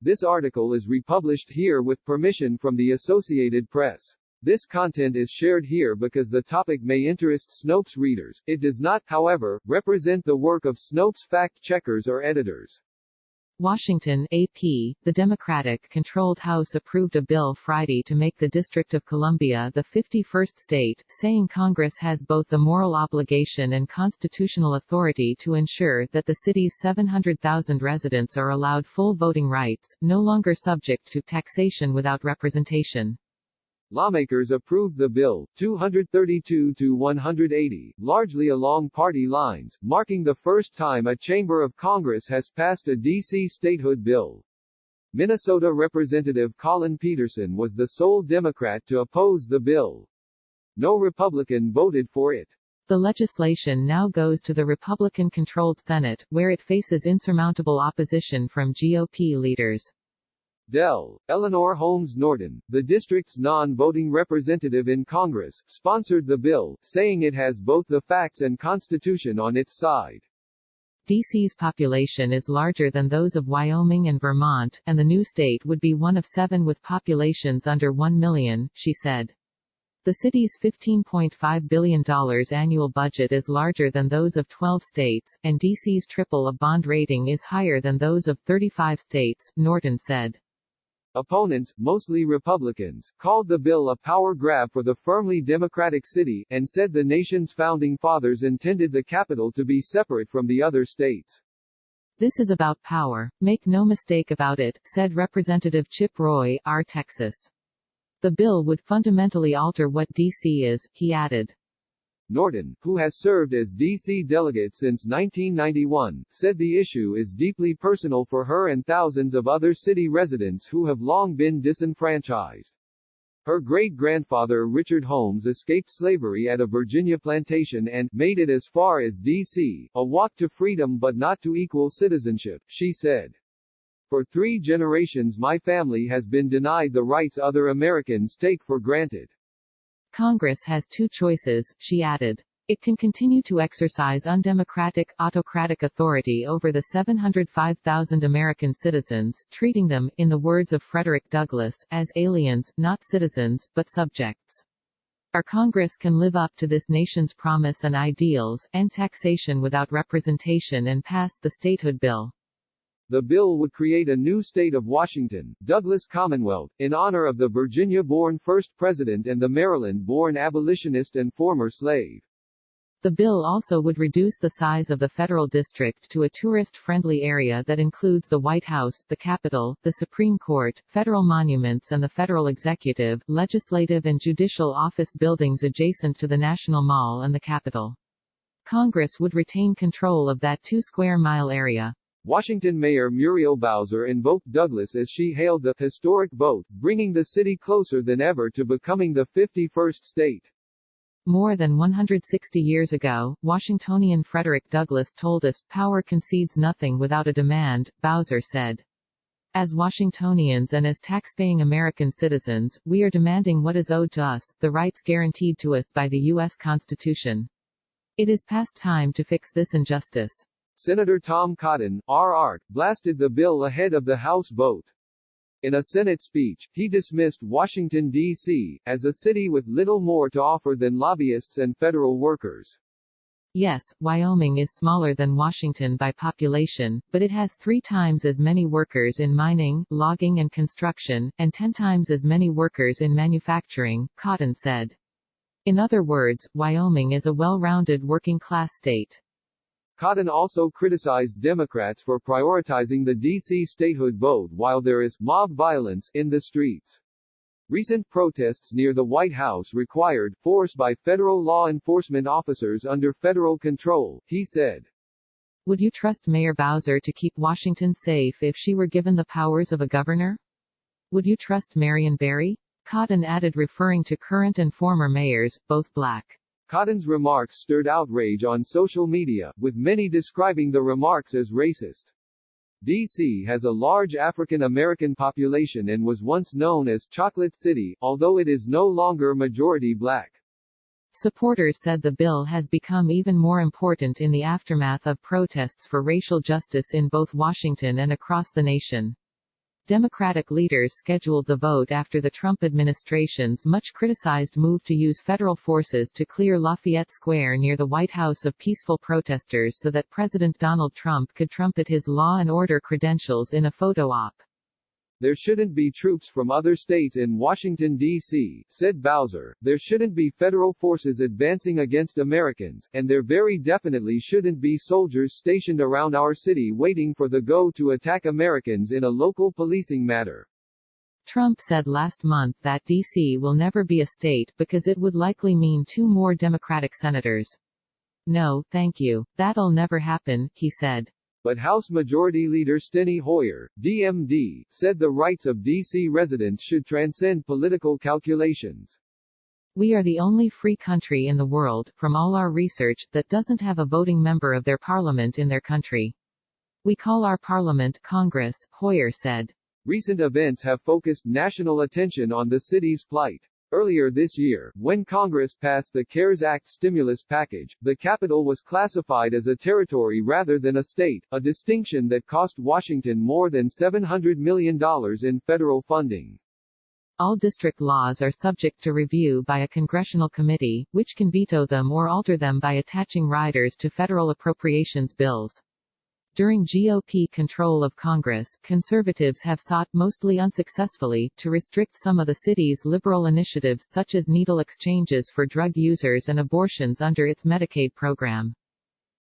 This article is republished here with permission from the Associated Press. This content is shared here because the topic may interest Snopes readers. It does not, however, represent the work of Snopes fact-checkers or editors. Washington, AP, the Democratic-controlled House approved a bill Friday to make the District of Columbia the 51st state, saying Congress has both the moral obligation and constitutional authority to ensure that the city's 700,000 residents are allowed full voting rights, no longer subject to taxation without representation. Lawmakers approved the bill, 232 to 180, largely along party lines, marking the first time a chamber of Congress has passed a D.C. statehood bill. Minnesota Representative Colin Peterson was the sole Democrat to oppose the bill. No Republican voted for it. The legislation now goes to the Republican-controlled Senate, where it faces insurmountable opposition from GOP leaders. Del. Eleanor Holmes Norton, the district's non-voting representative in Congress, sponsored the bill, saying it has both the facts and Constitution on its side. D.C.'s population is larger than those of Wyoming and Vermont, and the new state would be one of 7 with populations under 1 million, she said. The city's $15.5 billion annual budget is larger than those of 12 states, and D.C.'s triple-A bond rating is higher than those of 35 states, Norton said. Opponents, mostly Republicans, called the bill a power grab for the firmly Democratic city, and said the nation's founding fathers intended the capital to be separate from the other states. This is about power. Make no mistake about it, said Representative Chip Roy, R. Texas. The bill would fundamentally alter what D.C. is, he added. Norton, who has served as D.C. delegate since 1991, said the issue is deeply personal for her and thousands of other city residents who have long been disenfranchised. Her great-grandfather Richard Holmes escaped slavery at a Virginia plantation and made it as far as D.C., a walk to freedom but not to equal citizenship, she said. For 3 generations my family has been denied the rights other Americans take for granted. Congress has 2 choices, she added. It can continue to exercise undemocratic, autocratic authority over the 705,000 American citizens, treating them, in the words of Frederick Douglass, as aliens, not citizens, but subjects. Our Congress can live up to this nation's promise and ideals, end taxation without representation and pass the statehood bill. The bill would create a new state of Washington, Douglas Commonwealth, in honor of the Virginia-born first president and the Maryland-born abolitionist and former slave. The bill also would reduce the size of the federal district to a tourist-friendly area that includes the White House, the Capitol, the Supreme Court, federal monuments and the federal executive, legislative and judicial office buildings adjacent to the National Mall and the Capitol. Congress would retain control of that 2-square-mile area. Washington Mayor Muriel Bowser invoked Douglas as she hailed the historic vote, bringing the city closer than ever to becoming the 51st state. More than 160 years ago, Washingtonian Frederick Douglass told us, "Power concedes nothing without a demand," Bowser said. As Washingtonians and as taxpaying American citizens, we are demanding what is owed to us, the rights guaranteed to us by the U.S. Constitution. It is past time to fix this injustice. Senator Tom Cotton, R. blasted the bill ahead of the House vote. In a Senate speech, he dismissed Washington, D.C., as a city with little more to offer than lobbyists and federal workers. Yes, Wyoming is smaller than Washington by population, but it has 3 times as many workers in mining, logging and construction, and 10 times as many workers in manufacturing, Cotton said. In other words, Wyoming is a well-rounded working-class state. Cotton also criticized Democrats for prioritizing the D.C. statehood vote while there is mob violence in the streets. Recent protests near the White House required force by federal law enforcement officers under federal control, he said. Would you trust Mayor Bowser to keep Washington safe if she were given the powers of a governor? Would you trust Marion Barry? Cotton added, referring to current and former mayors, both black. Cotton's remarks stirred outrage on social media, with many describing the remarks as racist. D.C. has a large African American population and was once known as Chocolate City, although it is no longer majority black. Supporters said the bill has become even more important in the aftermath of protests for racial justice in both Washington and across the nation. Democratic leaders scheduled the vote after the Trump administration's much-criticized move to use federal forces to clear Lafayette Square near the White House of peaceful protesters so that President Donald Trump could trumpet his law and order credentials in a photo op. There shouldn't be troops from other states in Washington, D.C., said Bowser. There shouldn't be federal forces advancing against Americans, and there very definitely shouldn't be soldiers stationed around our city waiting for the go to attack Americans in a local policing matter. Trump said last month that D.C. will never be a state because it would likely mean 2 more Democratic senators. No, thank you. That'll never happen, he said. But House Majority Leader Steny Hoyer, DMD, said the rights of D.C. residents should transcend political calculations. We are the only free country in the world, from all our research, that doesn't have a voting member of their parliament in their country. We call our parliament Congress, Hoyer said. Recent events have focused national attention on the city's plight. Earlier this year, when Congress passed the CARES Act stimulus package, the capital was classified as a territory rather than a state, a distinction that cost Washington more than $700 million in federal funding. All district laws are subject to review by a congressional committee, which can veto them or alter them by attaching riders to federal appropriations bills. During GOP control of Congress, conservatives have sought, mostly unsuccessfully, to restrict some of the city's liberal initiatives such as needle exchanges for drug users and abortions under its Medicaid program.